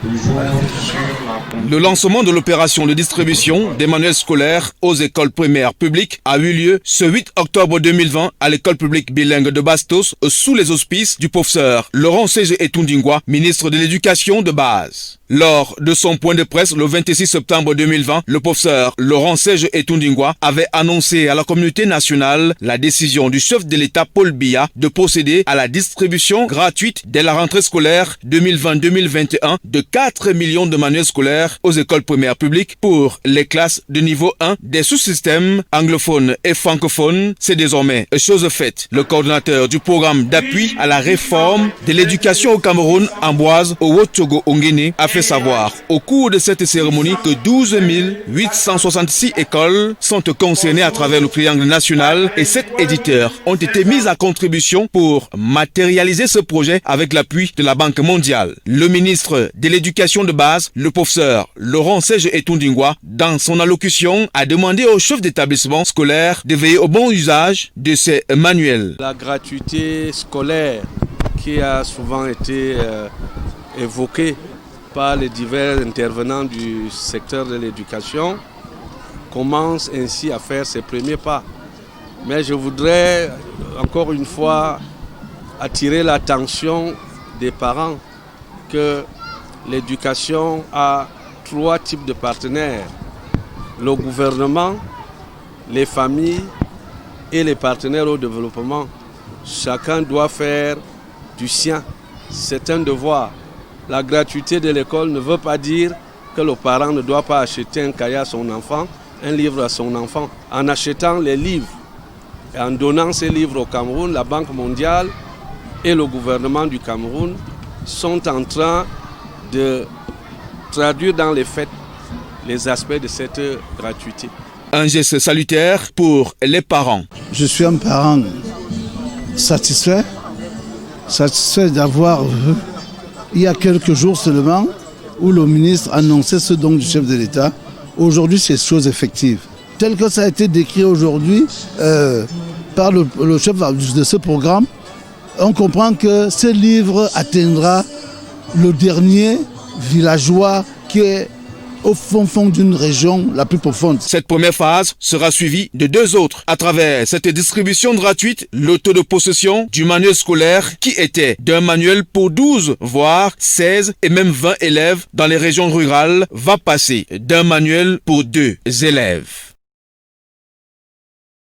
Le lancement de l'opération de distribution des manuels scolaires aux écoles primaires publiques a eu lieu ce 8 octobre 2020 à l'école publique bilingue de Bastos sous les auspices du professeur Laurent Ségé Etundingwa, ministre de l'Éducation de base. Lors de son point de presse le 26 septembre 2020, le professeur Laurent Ségé Etundingwa avait annoncé à la communauté nationale la décision du chef de l'État Paul Biya de procéder à la distribution gratuite dès la rentrée scolaire 2020-2021 de 4 millions de manuels scolaires aux écoles primaires publiques pour les classes de niveau 1 des sous-systèmes anglophones et francophones. C'est désormais chose faite. Le coordinateur du programme d'appui à la réforme de l'éducation au Cameroun, Ambroise Owotsogo Ongene, a fait savoir au cours de cette cérémonie que 12 866 écoles sont concernées à travers le triangle national et 7 éditeurs ont été mis à contribution pour matérialiser ce projet avec l'appui de la Banque mondiale. Le ministre de l'Éducation de base, le professeur Laurent Ségé Etundingwa, dans son allocution, a demandé aux chefs d'établissement scolaire de veiller au bon usage de ces manuels. La gratuité scolaire qui a souvent été évoquée par les divers intervenants du secteur de l'éducation commence ainsi à faire ses premiers pas. Mais je voudrais encore une fois attirer l'attention des parents que l'éducation a 3 types de partenaires. Le gouvernement, les familles et les partenaires au développement. Chacun doit faire du sien. C'est un devoir. La gratuité de l'école ne veut pas dire que le parent ne doit pas acheter un cahier à son enfant, un livre à son enfant. En achetant les livres et en donnant ces livres au Cameroun, la Banque mondiale et le gouvernement du Cameroun sont en train de traduire dans les faits les aspects de cette gratuité. Un geste salutaire pour les parents. Je suis un parent satisfait d'avoir vu, il y a quelques jours seulement, où le ministre annonçait ce don du chef de l'État. Aujourd'hui, c'est chose effective. Tel que ça a été décrit aujourd'hui par le chef de ce programme, on comprend que ce livre atteindra le dernier villageois qui est au fond d'une région la plus profonde. Cette première phase sera suivie de 2 autres. À travers cette distribution gratuite, le taux de possession du manuel scolaire qui était d'un manuel pour 12, voire 16 et même 20 élèves dans les régions rurales va passer d'un manuel pour 2 élèves.